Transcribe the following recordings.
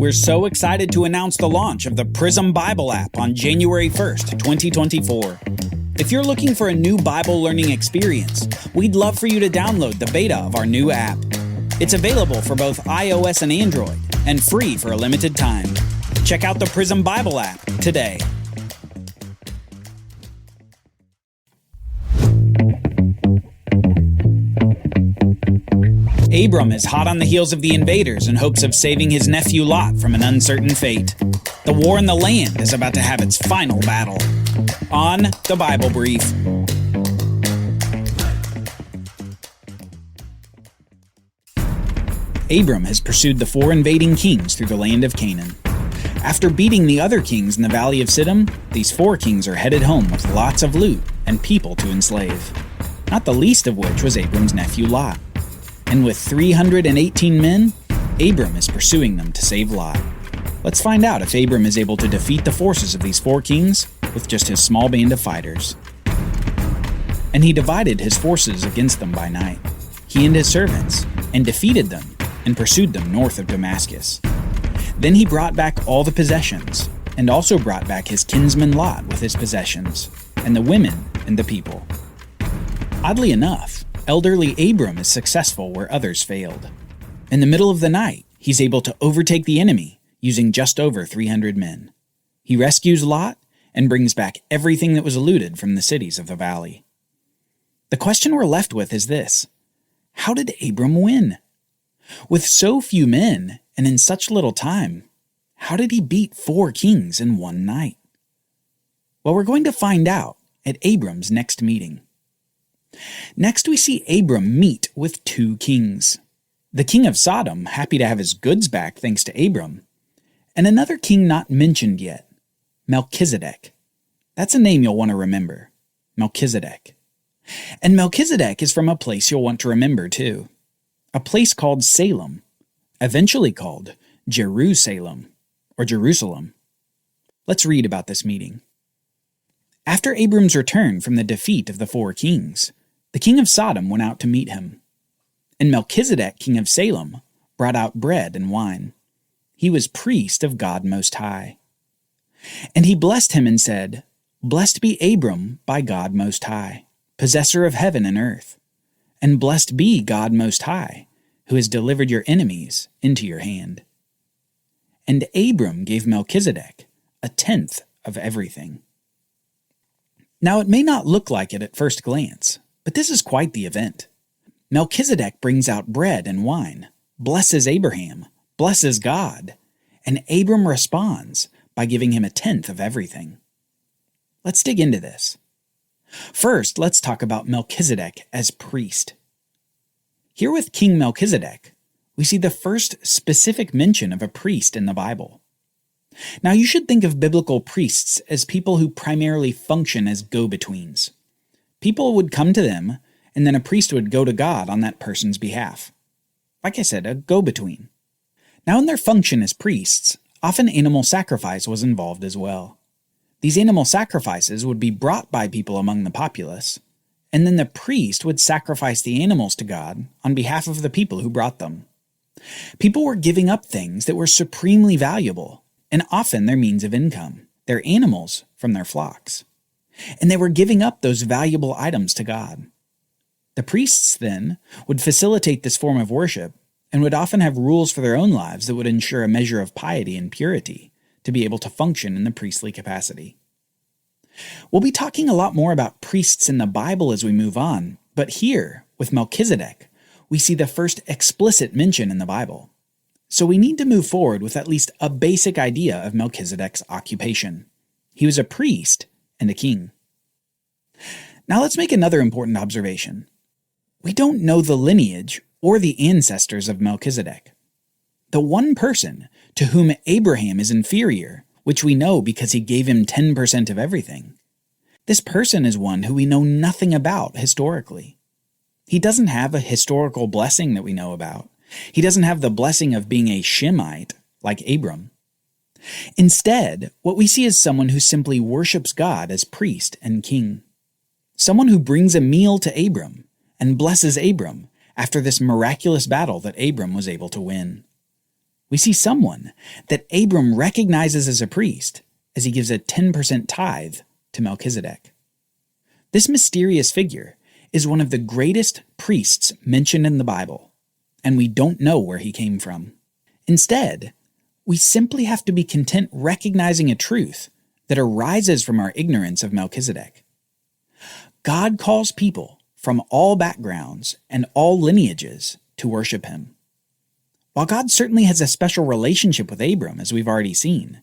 We're so excited to announce the launch of the Prism Bible app on January 1st, 2024. If you're looking for a new Bible learning experience, we'd love for you to download the beta of our new app. It's available for both iOS and Android, and free for a limited time. Check out the Prism Bible app today. Abram is hot on the heels of the invaders in hopes of saving his nephew Lot from an uncertain fate. The war in the land is about to have its final battle. On the Bible Brief. Abram has pursued the 4 invading kings through the land of Canaan. After beating the other kings in the valley of Siddim, these 4 kings are headed home with lots of loot and people to enslave, not the least of which was Abram's nephew Lot. And with 318 men, Abram is pursuing them to save Lot. Let's find out if Abram is able to defeat the forces of these 4 kings with just his small band of fighters. And he divided his forces against them by night, he and his servants, and defeated them and pursued them north of Damascus. Then he brought back all the possessions, and also brought back his kinsman Lot with his possessions, and the women and the people. Oddly enough, elderly Abram is successful where others failed. In the middle of the night, he's able to overtake the enemy using just over 300 men. He rescues Lot and brings back everything that was looted from the cities of the valley. The question we're left with is this: how did Abram win? With so few men and in such little time, how did he beat 4 kings in one night? Well, we're going to find out at Abram's next meeting. Next, we see Abram meet with 2 kings. The king of Sodom, happy to have his goods back thanks to Abram, and another king not mentioned yet, Melchizedek. That's a name you'll want to remember, Melchizedek. And Melchizedek is from a place you'll want to remember too, a place called Salem, eventually called Jerusalem, or Jerusalem. Let's read about this meeting. After Abram's return from the defeat of the 4 kings, the king of Sodom went out to meet him. And Melchizedek, king of Salem, brought out bread and wine. He was priest of God Most High. And he blessed him and said, "Blessed be Abram by God Most High, possessor of heaven and earth. And blessed be God Most High, who has delivered your enemies into your hand." And Abram gave Melchizedek 1/10 of everything. Now it may not look like it at first glance, but this is quite the event. Melchizedek brings out bread and wine, blesses Abraham, blesses God, and Abram responds by giving him 1/10 of everything. Let's dig into this. First, let's talk about Melchizedek as priest. Here with King Melchizedek, we see the first specific mention of a priest in the Bible. Now, you should think of biblical priests as people who primarily function as go-betweens. People would come to them, and then a priest would go to God on that person's behalf. Like I said, a go-between. Now, in their function as priests, often animal sacrifice was involved as well. These animal sacrifices would be brought by people among the populace, and then the priest would sacrifice the animals to God on behalf of the people who brought them. People were giving up things that were supremely valuable, and often their means of income, their animals from their flocks. And they were giving up those valuable items to God. The priests, then, would facilitate this form of worship and would often have rules for their own lives that would ensure a measure of piety and purity to be able to function in the priestly capacity. We'll be talking a lot more about priests in the Bible as we move on, but here, with Melchizedek, we see the first explicit mention in the Bible. So we need to move forward with at least a basic idea of Melchizedek's occupation. He was a priest and a king. Now let's make another important observation. We don't know the lineage or the ancestors of Melchizedek. The one person to whom Abraham is inferior, which we know because he gave him 10% of everything, this person is one who we know nothing about historically. He doesn't have a historical blessing that we know about. He doesn't have the blessing of being a Shemite like Abram. Instead, what we see is someone who simply worships God as priest and king. Someone who brings a meal to Abram and blesses Abram after this miraculous battle that Abram was able to win. we see someone that Abram recognizes as a priest as he gives a 10% tithe to Melchizedek. This mysterious figure is one of the greatest priests mentioned in the Bible, and we don't know where he came from. Instead, we simply have to be content recognizing a truth that arises from our ignorance of Melchizedek. God calls people from all backgrounds and all lineages to worship him. While God certainly has a special relationship with Abram, as we've already seen,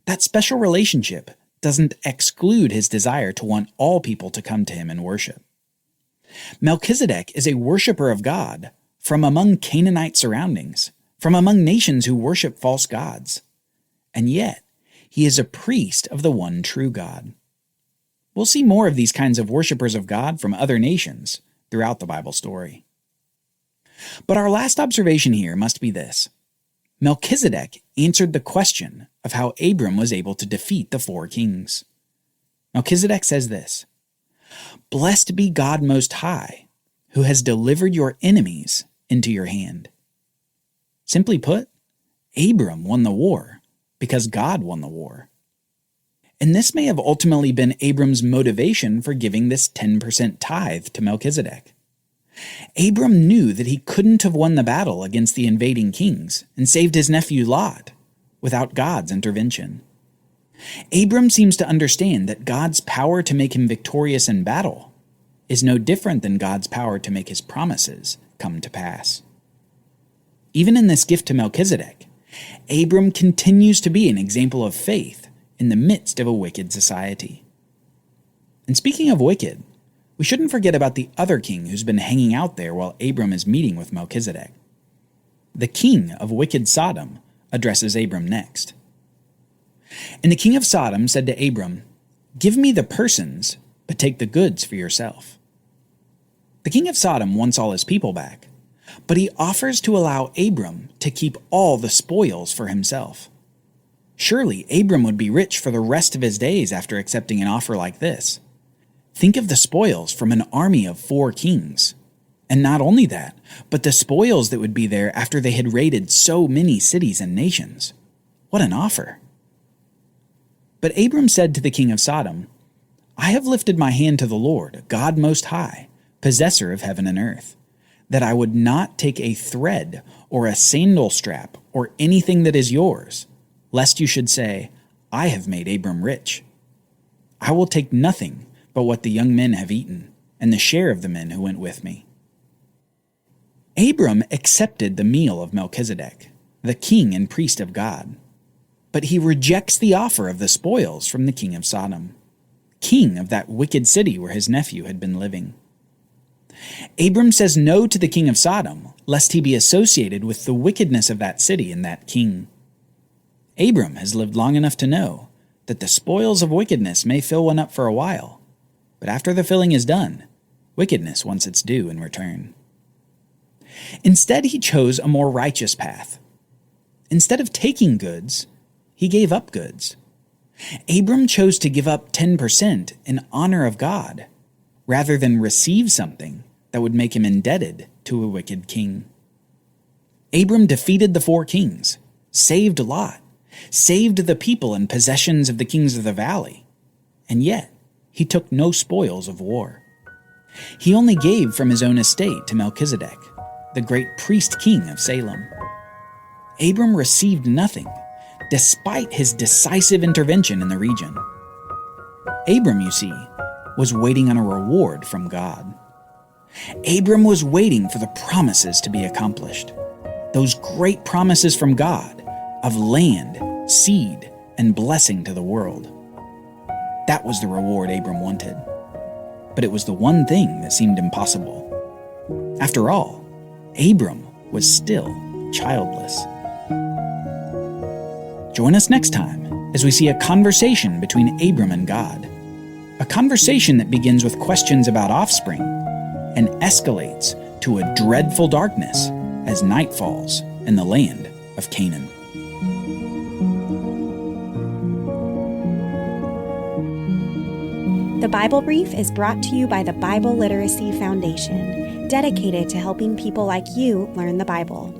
that special relationship doesn't exclude his desire to want all people to come to him and worship. Melchizedek is a worshiper of God from among Canaanite surroundings, from among nations who worship false gods. And yet, he is a priest of the one true God. We'll see more of these kinds of worshipers of God from other nations throughout the Bible story. But our last observation here must be this. Melchizedek answered the question of how Abram was able to defeat the 4 kings. Melchizedek says this, "Blessed be God Most High, who has delivered your enemies into your hand." Simply put, Abram won the war because God won the war. And this may have ultimately been Abram's motivation for giving this 10% tithe to Melchizedek. Abram knew that he couldn't have won the battle against the invading kings and saved his nephew Lot without God's intervention. Abram seems to understand that God's power to make him victorious in battle is no different than God's power to make his promises come to pass. Even in this gift to Melchizedek, Abram continues to be an example of faith in the midst of a wicked society. And speaking of wicked, we shouldn't forget about the other king who's been hanging out there while Abram is meeting with Melchizedek. The king of wicked Sodom addresses Abram next. And the king of Sodom said to Abram, "Give me the persons, but take the goods for yourself." The king of Sodom wants all his people back, but he offers to allow Abram to keep all the spoils for himself. Surely Abram would be rich for the rest of his days after accepting an offer like this. Think of the spoils from an army of 4 kings. And not only that, but the spoils that would be there after they had raided so many cities and nations. What an offer. But Abram said to the king of Sodom, "I have lifted my hand to the Lord, God Most High, possessor of heaven and earth, that I would not take a thread or a sandal strap or anything that is yours, lest you should say, 'I have made Abram rich.' I will take nothing but what the young men have eaten, and the share of the men who went with me." Abram accepted the meal of Melchizedek, the king and priest of God, but he rejects the offer of the spoils from the king of Sodom, king of that wicked city where his nephew had been living. Abram says no to the king of Sodom, lest he be associated with the wickedness of that city and that king. Abram has lived long enough to know that the spoils of wickedness may fill one up for a while, but after the filling is done, wickedness wants its due in return. Instead, he chose a more righteous path. Instead of taking goods, he gave up goods. Abram chose to give up 10% in honor of God, rather than receive something that would make him indebted to a wicked king. Abram defeated the 4 kings, saved Lot, saved the people and possessions of the kings of the valley, and yet he took no spoils of war. He only gave from his own estate to Melchizedek, the great priest king of Salem. Abram received nothing, despite his decisive intervention in the region. Abram, you see, was waiting on a reward from God. Abram was waiting for the promises to be accomplished, those great promises from God of land, seed, and blessing to the world. That was the reward Abram wanted. But it was the one thing that seemed impossible. After all, Abram was still childless. Join us next time as we see a conversation between Abram and God. A conversation that begins with questions about offspring and escalates to a dreadful darkness as night falls in the land of Canaan. The Bible Brief is brought to you by the Bible Literacy Foundation, dedicated to helping people like you learn the Bible.